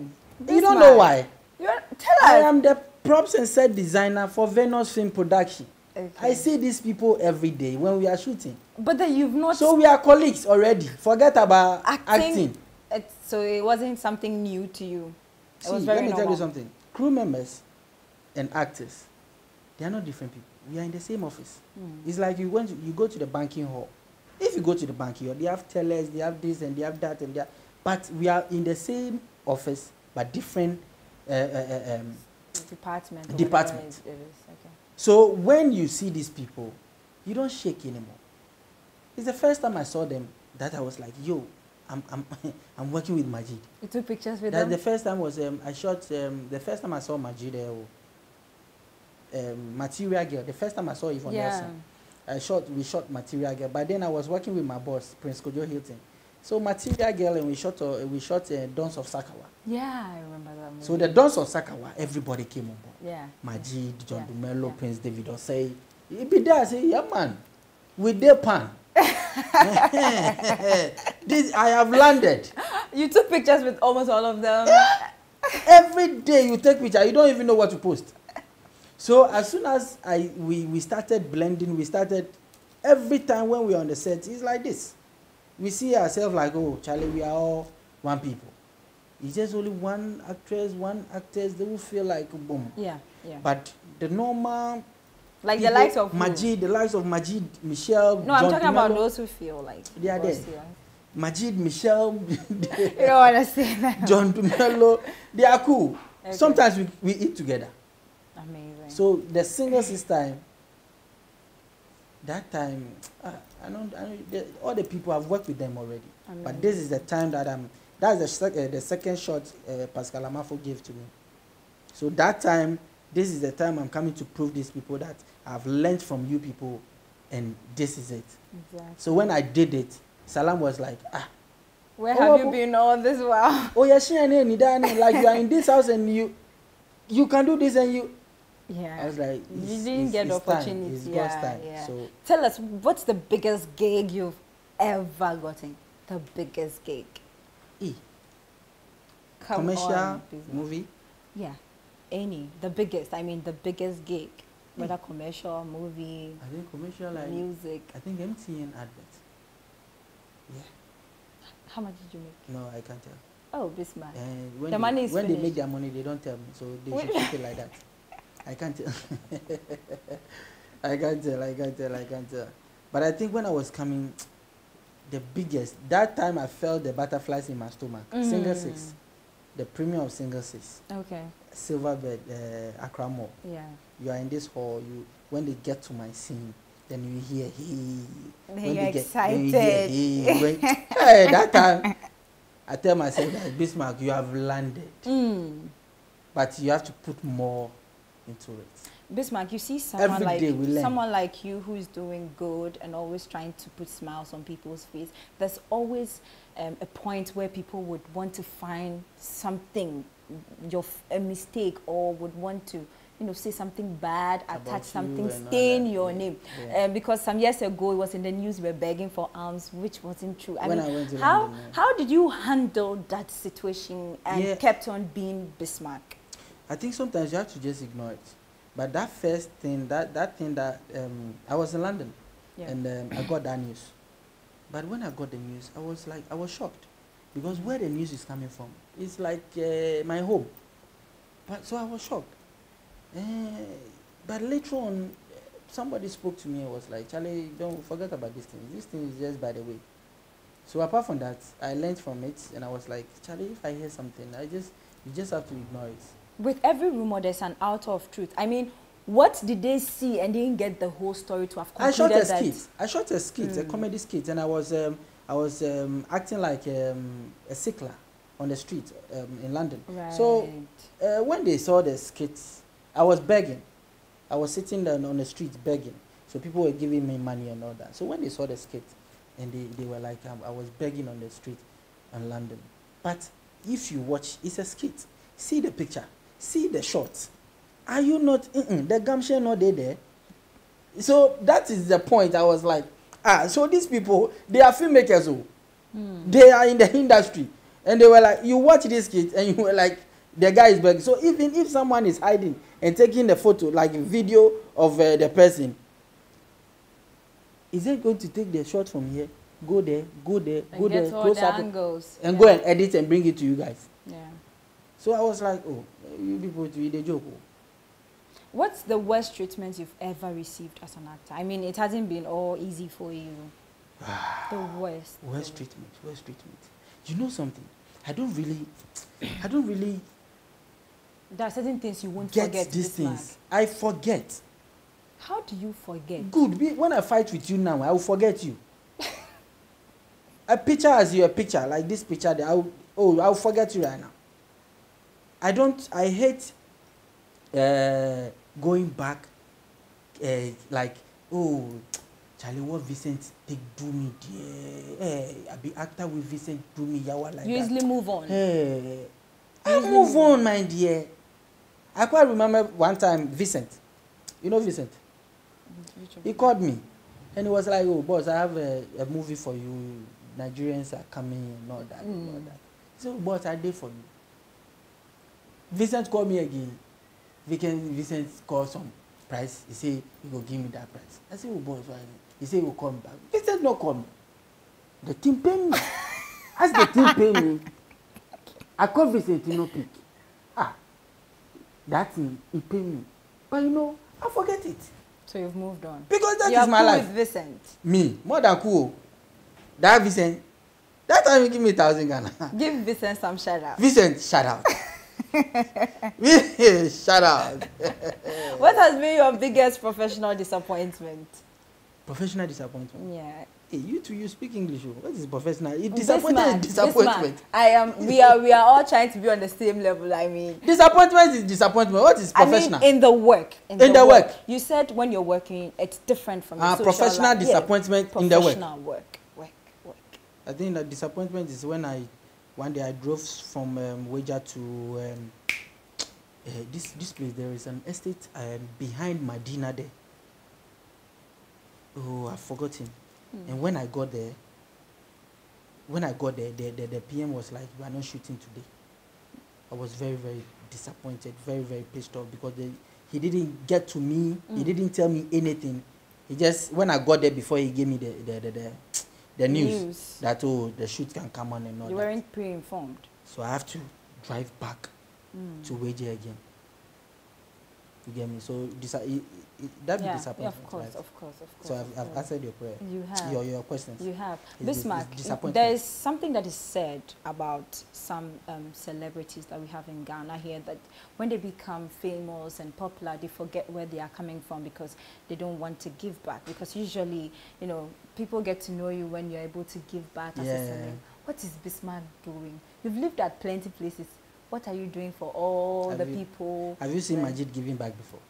S3: You don't
S1: man.
S3: know why?
S1: Tell us.
S3: I am the props and set designer for Venus Film Production.
S1: Okay.
S3: I see these people every day when we are shooting.
S1: But then you've not...
S3: So we are colleagues already. Forget about acting.
S1: So it wasn't something new to you. It was very
S3: let me
S1: normal.
S3: tell you something. Crew members and actors, they are not different people. We are in the same office. It's like you go to the banking hall. If you go to the banking hall, they have tellers, they have this and they have that and that. But we are in the same office, but different
S1: department.
S3: Department.
S1: It is. Okay.
S3: So when you see these people, you don't shake anymore. It's the first time I saw them that I was like, yo, I'm working with Majid.
S1: You took pictures with them?
S3: The first time was I shot. The first time I saw Majid. Material Girl. The first time I saw Yvonne Nelson, we shot Material Girl. But then I was working with my boss, Prince Kojo Hilton. So Material Girl, and we shot Dons of Sakawa.
S1: Yeah, I remember that movie.
S3: So the Dons of Sakawa, everybody came on board.
S1: Yeah.
S3: Majid, John Dumelo, Prince David Osei. He be there, I say, yeah man, with their pan. I have landed.
S1: You took pictures with almost all of them.
S3: Every day you take picture, you don't even know what to post. So as soon as we started blending, every time when we're on the set, it's like this. We see ourselves like, oh, Charlie, we are all one people. It's just only one actress, one actress, they will feel like, boom.
S1: Yeah.
S3: But the normal...
S1: Like
S3: people,
S1: the likes of
S3: Majid, the likes of Majid, Michelle,
S1: no, I'm talking about those who feel like...
S3: They are there. Majid, Michelle...
S1: You don't want to say that.
S3: John Dumelo, they are cool. Okay. Sometimes we eat together.
S1: Amazing. So
S3: the Single Six time, that time, all the people I've worked with them already. Amazing. But this is the time that that's the second shot Pascal Amafo gave to me. So that time, this is the time I'm coming to prove these people that I've learned from you people, and this is it. Exactly. So when I did it, Salam was like,
S1: where have you been all this while?
S3: Oh, yeah, like you are in this house and you can do this and you...
S1: Yeah.
S3: I was like,
S1: you didn't get the opportunity.
S3: It's God's time.
S1: Yeah.
S3: So
S1: tell us, what's the biggest gig you've ever gotten? The biggest gig.
S3: Commercial movie?
S1: Yeah. Any. The biggest. I mean, the biggest gig. Whether commercial, movie,
S3: I think commercial, like
S1: music.
S3: I think MTN advert. Yeah.
S1: How much did you make?
S3: No, I can't tell.
S1: Oh, Bismarck.
S3: When
S1: the money is
S3: when
S1: finished.
S3: they make their money, they don't tell me, so they should keep it like that. I can't tell. I can't tell. But I think when I was coming, the biggest, that time I felt the butterflies in my stomach. Single 6. The premium of single 6.
S1: Okay.
S3: Silver bed, Accra Mall.
S1: Yeah.
S3: You are in this hall, when they get to my scene, then you hear,
S1: When you're excited.
S3: Hey, that time, I tell myself that Bismarck, you have landed. But you have to put more into it.
S1: Bismarck, you see someone
S3: someone
S1: like you who is doing good and always trying to put smiles on people's face. There's always a point where people would want to find something, a mistake, or would want to, say something bad, attach something, stain your name.
S3: Yeah.
S1: Because some years ago, it was in the news, we were begging for alms, which wasn't true. I
S3: went to London,
S1: how did you handle that situation and kept on being Bismarck?
S3: I think sometimes you have to just ignore it. But that first thing, I was in London, and I got that news. But when I got the news, I was shocked, because where the news is coming from, it's like my home. So I was shocked. But later on, somebody spoke to me and was like, Charlie, don't forget about this thing. This thing is just by the way. So apart from that, I learned from it, and I was like, Charlie, if I hear something, you just have to ignore it.
S1: With every rumor, there's an outer of truth. I mean, what did they see and didn't get the whole story to have concluded
S3: I shot a skit, a comedy skit, and I was acting like a sickler on the street in London.
S1: Right.
S3: So when they saw the skit, I was begging. I was sitting there on the street begging. So people were giving me money and all that. So when they saw the skit, and they were like, I was begging on the street in London. But if you watch, it's a skit. See the picture. See the shots. Are you not, the gumption not there? So that is the point. I was like, so these people, they are filmmakers. They are in the industry. And they were like, you watch this kid and you were like, the guy is begging. So even if someone is hiding and taking the photo, like a video of the person, is it going to take the shot from here, go there, close up, and go and edit and bring it to you guys?
S1: Yeah.
S3: So I was like, oh, you people do the joke.
S1: What's the worst treatment you've ever received as an actor? I mean, it hasn't been all easy for you. The worst.
S3: Worst treatment. You know something? I don't really.
S1: There are certain things you won't
S3: get
S1: forget.
S3: These things. I forget.
S1: How do you forget?
S3: Good. When I fight with you now, I will forget you. A picture as you a picture, like this picture there, I'll forget you right now. I hate going back, like, oh, Charlie, what Vincent take do me there? I be actor with Vincent do me yawa like
S1: you
S3: that.
S1: Usually move on.
S3: I move on, my dear. I quite remember one time Vincent. You know Vincent? He called me, and he was like, "Oh, boss, I have a movie for you. Nigerians are coming and all that, and all that." So, boss, I did for you. Vincent called me again. Vincent called some price. He said he will give me that price. I said, "Oh, boss, why?" He said he will come back. Vincent not call me. The team pay me. As the team pay me, I call Vincent to no pick. That thing he pay me, but I forget it.
S1: So you've moved on.
S3: Because that is my life.
S1: With Vincent.
S3: Me, more than cool. That Vincent, that time you give me 1,000 Ghana.
S1: Give Vincent some shout out.
S3: Vincent, shout out. Shout out.
S1: What has been your biggest professional disappointment?
S3: Professional disappointment?
S1: Yeah.
S3: Hey, you speak English. What is professional? Disappointment is disappointment.
S1: We are all trying to be on the same level. I mean,
S3: disappointment is disappointment. What is professional?
S1: I mean, in the work.
S3: In the work.
S1: You said when you're working, it's different from the social
S3: professional
S1: life.
S3: disappointment in the work.
S1: Professional work.
S3: I think that disappointment is when one day I drove from Wager to this place, there is an estate behind Medina there. Oh, I've forgotten. And when I got there, the PM was like, "We are not shooting today." I was very, very disappointed, very, very pissed off because he didn't get to me. He didn't tell me anything. He just, when I got there before he gave me the news that, oh, the shoot can come on and all that.
S1: You weren't pre-informed.
S3: So I have to drive back to Waje again. You get me? So that be disappointing.
S1: Yeah, of course,
S3: right?
S1: of course.
S3: So I've answered your prayer.
S1: You have.
S3: Your questions.
S1: You have.
S3: It's
S1: Bismarck, there is something that is said about some celebrities that we have in Ghana here, that when they become famous and popular, they forget where they are coming from because they don't want to give back. Because usually, you know, people get to know you when you're able to give back as a celebrity. What is Bismarck doing? You've lived at plenty places. What are you doing for all the people?
S3: Have you seen Majid giving back before?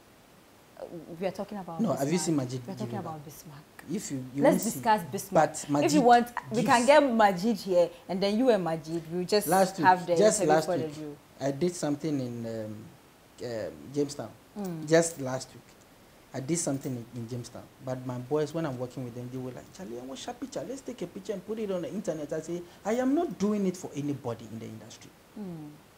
S1: We are talking about
S3: No,
S1: Bismarck.
S3: have you seen Majid
S1: We're
S3: giving
S1: talking
S3: back?
S1: about Bismarck.
S3: If you
S1: Let's discuss Bismarck.
S3: But Majid,
S1: if you want, we can get Majid here, and then you and Majid, we'll just have the
S3: just last
S1: point
S3: week,
S1: of view.
S3: I did something in Jamestown. Just last week. I did something in Jamestown. But my boys, when I'm working with them, they were like, "Charlie, I want a picture. Let's take a picture and put it on the internet." I say, I am not doing it for anybody in the industry.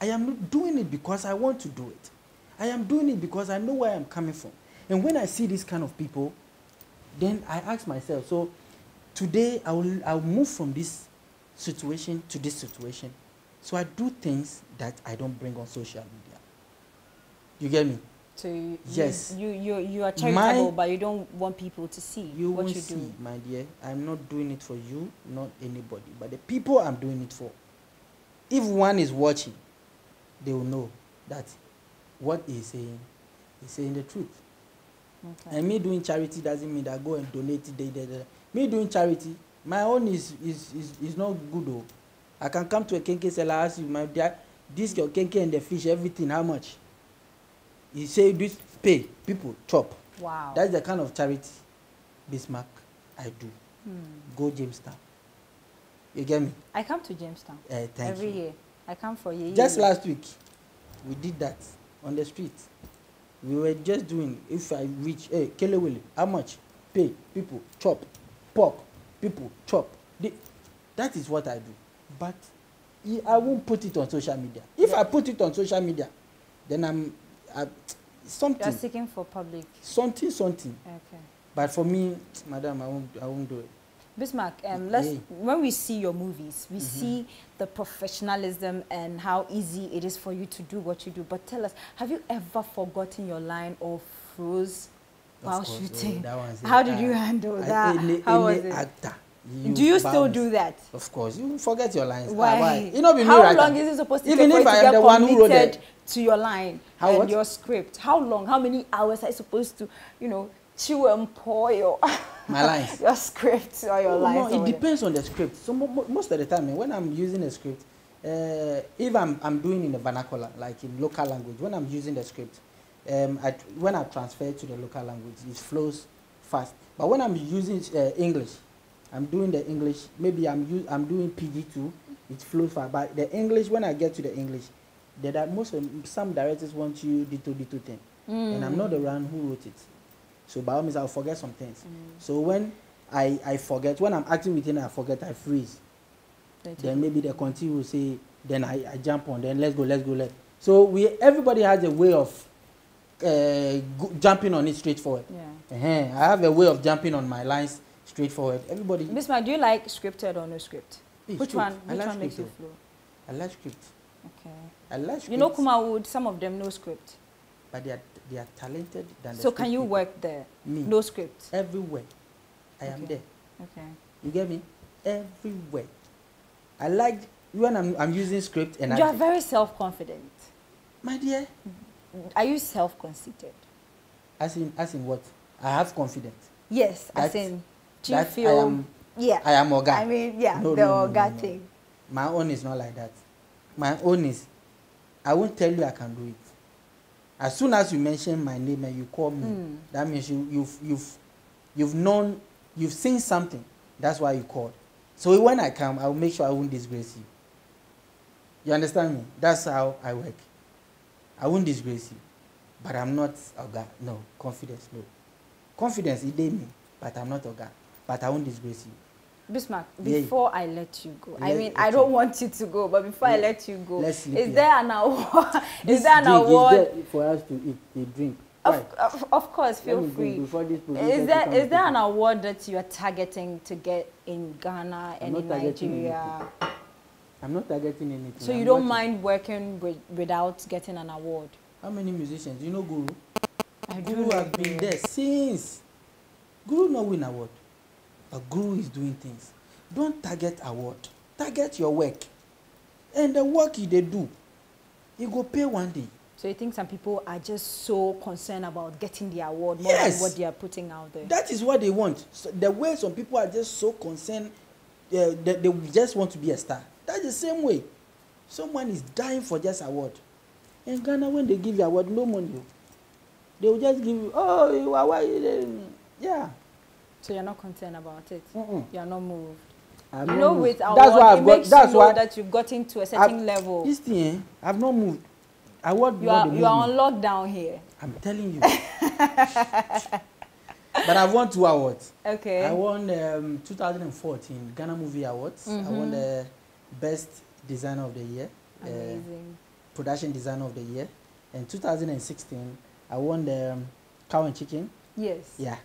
S3: I am not doing it because I want to do it. I am doing it because I know where I'm coming from. And when I see this kind of people, then I ask myself, so today I'll move from this situation to this situation. So I do things that I don't bring on social media. You get me?
S1: So
S3: yes.
S1: You are charitable, but you don't want people to see what you
S3: see,
S1: do.
S3: my dear, I'm not doing it for you, not anybody. But the people I'm doing it for, if one is watching, they will know that what he's saying the truth. Okay. And me doing charity doesn't mean that I go and donate it. Me doing charity, my own is not good though. I can come to a kenke seller, ask you, my dear, this your kenke and the fish, everything, how much? He say this, pay, people, chop.
S1: Wow.
S3: That's the kind of charity, Bismarck, I do. Go Jamestown. You get me?
S1: I come to Jamestown every year. I come for a year.
S3: Just last week, we did that on the street. We were just doing, if I reach, hey, Kelewele, how much? Pay, people, chop. Pork, people, chop. That is what I do. But I won't put it on social media. If I put it on social media, then something.
S1: You're seeking for public.
S3: Something.
S1: Okay.
S3: But for me, madam, I won't do it.
S1: Bismarck, when we see your movies, we see the professionalism and how easy it is for you to do what you do. But tell us, have you ever forgotten your line or froze while shooting? How did you handle that? How was it?
S3: Actor,
S1: do you still do that?
S3: Of course, you forget your lines.
S1: Why?
S3: You know,
S1: how long is it supposed to take for you to get committed to your line and your script? How long? How many hours are you supposed to, chew and pour
S3: my lines,
S1: your script or your lines?
S3: No, it depends on the script. So most of the time, when I'm using a script, if I'm doing in the vernacular, like in local language, when I'm using the script, when I transfer to the local language, it flows fast. But when I'm using English, I'm doing the English. Maybe I'm doing PG2, it flows fast. But the English, when I get to the English, some directors want you dito thing, and I'm not the one who wrote it. So by all means, I'll forget some things. So when I forget, when I'm acting with him, I forget, I freeze. Then maybe the continue will say, then I jump on, then let's go. So everybody has a way of jumping on it straightforward. Yeah. I have a way of jumping on my lines straightforward. Everybody.
S1: Bismarck, do you like scripted or no script? Which one makes you flow?
S3: I like script.
S1: Okay.
S3: I like script.
S1: You know Kumawood, some of them no script.
S3: But they are talented than the
S1: So can you
S3: people.
S1: work there?
S3: Me.
S1: No script?
S3: Everywhere. I am there.
S1: Okay.
S3: You get me? Everywhere. I like when I'm using script and
S1: you are very self-confident.
S3: My dear.
S1: Are you self-conceited?
S3: As in what? I have confidence.
S1: Yes, as in do you feel
S3: I am Oga.
S1: I mean, yeah, the Oga thing.
S3: My own is not like that. My own is I won't tell you I can do it. As soon as you mention my name and you call me, that means you've seen something. That's why you called. So when I come, I will make sure I won't disgrace you. You understand me? That's how I work. I won't disgrace you, but I'm not Oga. No, confidence, no. Confidence, it did me, but I'm not Oga. But I won't disgrace you.
S1: Bismarck, before I let you go, I mean,
S3: okay.
S1: I don't want you to go, but before I let you go,
S3: is
S1: there an award? Is there an award?
S3: Is there for us to eat the drink?
S1: Of course, feel free. Is there an award that you are targeting to get in Ghana and in Nigeria?
S3: I'm not targeting anything.
S1: So you don't mind working without getting an award?
S3: How many musicians? You know Guru?
S1: Guru
S3: have been there since. Guru not win award. But Guru is doing things. Don't target award. Target your work. And the work they do, you go pay one day.
S1: So you think some people are just so concerned about getting the award more than what they are putting out there?
S3: That is what they want. So the way some people are just so concerned, they just want to be a star. That's the same way. Someone is dying for just award. In Ghana, when they give you award, no money. They will just give you, oh, you are, yeah.
S1: So you're not concerned about it? You're not moved?
S3: You
S1: know, with award, it makes you know that you've gotten to a certain level.
S3: This thing, I've not moved. Award,
S1: you are on lockdown here.
S3: I'm telling you. But I've won 2 awards.
S1: Okay.
S3: I won 2014 Ghana Movie Awards. I won the Best Designer of the Year.
S1: Amazing.
S3: Production Designer of the Year. And 2016, I won the Cow and Chicken.
S1: Yes.
S3: Yeah.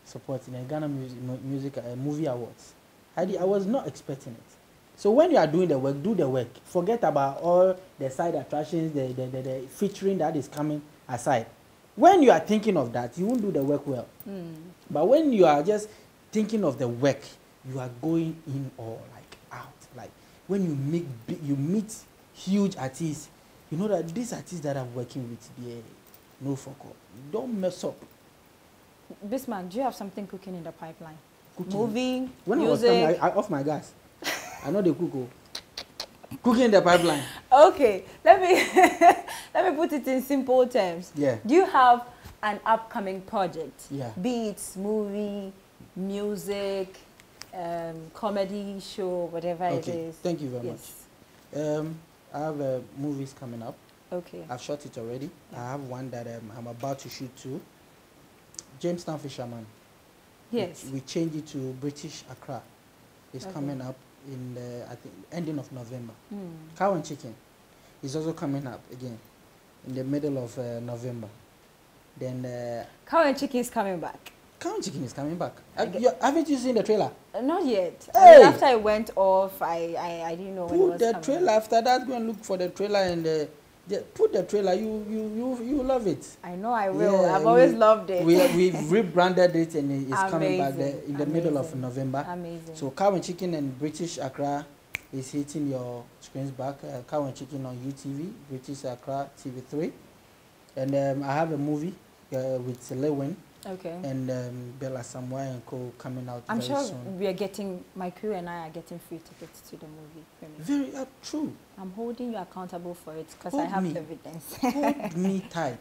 S3: Supporting the Ghana Music Movie Awards. I was not expecting it. So when you are doing the work, do the work. Forget about all the side attractions, the featuring that is coming aside. When you are thinking of that, you won't do the work well. But when you are just thinking of the work, you are going in or like out. Like when you meet huge artists, you know that these artists that I'm working with, they no fuck up. Don't mess up.
S1: Bismarck, do you have something cooking in the pipeline?
S3: Cooking.
S1: Movie,
S3: when
S1: music?
S3: I was coming, I off my gas. I know they cook. Cooking in the pipeline.
S1: Okay, let me put it in simple terms.
S3: Yeah.
S1: Do you have an upcoming project?
S3: Yeah.
S1: Be it movie, music, comedy show, whatever it is.
S3: Thank you very much. I have movies coming up.
S1: Okay.
S3: I've shot it already. Yeah. I have one that I'm about to shoot too. Jamestown Fisherman.
S1: Yes.
S3: We changed it to British Accra. It's coming up in the, I think, ending of November. Cow and Chicken is also coming up again in the middle of November. Then
S1: Cow and Chicken is coming back.
S3: Cow and Chicken is coming back. Haven't you seen the trailer?
S1: Not yet.
S3: Hey!
S1: I mean, after I went off, I didn't know when it was
S3: Put the
S1: coming.
S3: trailer after that. Go and look for the trailer and put the trailer. You love it.
S1: I know I will.
S3: Yeah,
S1: I've always loved it.
S3: We've rebranded it and it's coming back there in the middle of November.
S1: Amazing.
S3: So Cow and Chicken and British Accra is hitting your screens back. Cow and Chicken on UTV, British Accra TV3. And I have a movie with Lewin.
S1: Okay.
S3: And Bella Samoa and Co coming out
S1: I'm
S3: very
S1: sure
S3: soon.
S1: we are getting, my crew and I are getting free tickets to the movie premiere.
S3: Very true.
S1: I'm holding you accountable for it because I have evidence.
S3: Hold me tight.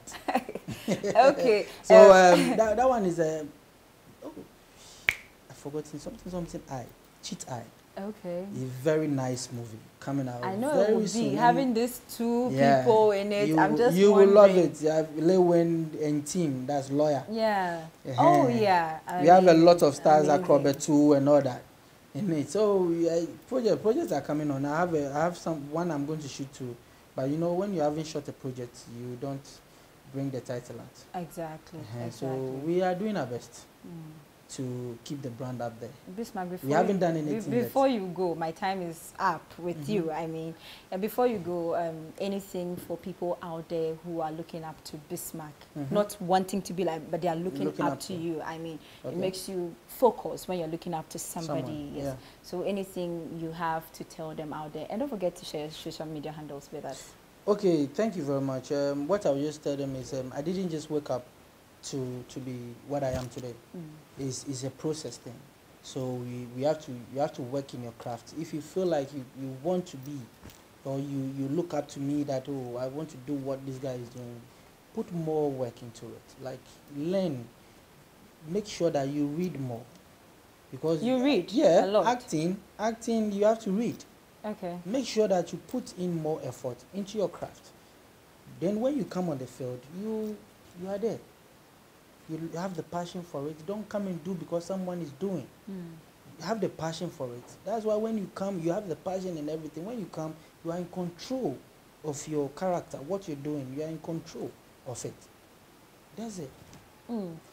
S1: Okay.
S3: So that one is a I've forgotten something Cheat Eye.
S1: Okay.
S3: A very nice movie coming out.
S1: I know
S3: very
S1: it will
S3: soon.
S1: be having these two people in it. I'm just
S3: you
S1: wondering.
S3: will love it. You have Lewin and team. That's lawyer.
S1: Yeah. Oh yeah.
S3: We have a lot of stars, Acrobat 2 and all that in it. So projects are coming on. I have one I'm going to shoot too. But you know, when you haven't shot a project, you don't bring the title out.
S1: Exactly.
S3: So we are doing our best to keep the brand up there.
S1: Bismarck,
S3: we haven't done anything
S1: before you go, my time is up with you. I mean, and before you go, anything for people out there who are looking up to Bismarck, not wanting to be like, but they are looking up to you. I mean, it makes you focus when you're looking up to somebody. Yes. Yeah. So anything you have to tell them out there, and don't forget to share social media handles with us.
S3: Okay, thank you very much. What I will just tell them is I didn't just wake up to be what I am today. Is a process thing. So you have to work in your craft. If you feel like you want to be, or you look up to me that, oh, I want to do what this guy is doing, put more work into it. Like learn, make sure that you read more. Because
S1: you read?
S3: Yeah,
S1: a lot.
S3: Acting, you have to read.
S1: Okay.
S3: Make sure that you put in more effort into your craft. Then when you come on the field, you are there. You have the passion for it. Don't come and do because someone is doing. You have the passion for it. That's why when you come, you have the passion and everything. When you come, you are in control of your character, what you're doing. You are in control of it. That's it.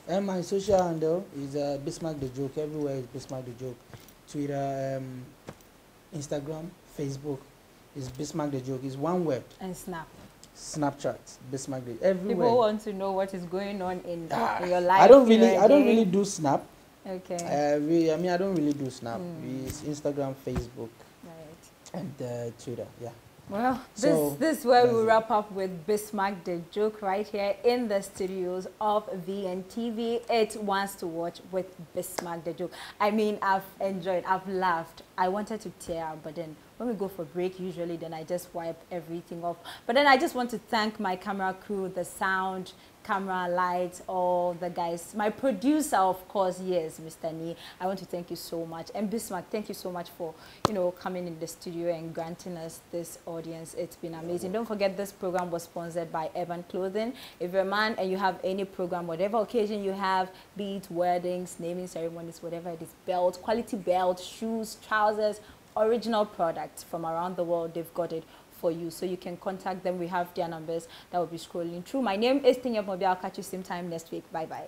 S3: And my social handle is Bismarkthejoke. Everywhere is Bismarkthejoke. Twitter, Instagram, Facebook is Bismarkthejoke. It's one word.
S1: And
S3: Snapchat, Bismarkthejoke. Everywhere.
S1: People want to know what is going on in your life.
S3: I don't really do Snap.
S1: Okay.
S3: I don't really do Snap. It's Instagram, Facebook, and Twitter. Yeah.
S1: Well, this is where we wrap up with Bismarkthejoke right here in the studios of VNTV. It's Ones to Watch with Bismarkthejoke. I mean, I've enjoyed, I've laughed. I wanted to tear up, but then when we go for break, usually then I just wipe everything off. But then I just want to thank my camera crew, the sound, camera, lights, all the guys. My producer, of course, yes, Mr. Nii. I want to thank you so much. And Bismarck, thank you so much for, coming in the studio and granting us this audience. It's been amazing. Don't forget, this program was sponsored by Urban Clothing. If you're a man and you have any program, whatever occasion you have, be it weddings, naming ceremonies, whatever it is, belt, quality belt, shoes, trousers, original products from around the world, they've got it for you, so you can contact them. We have their numbers that will be scrolling through. My name is Tinyep Mobya. I'll catch you same time next week. Bye bye.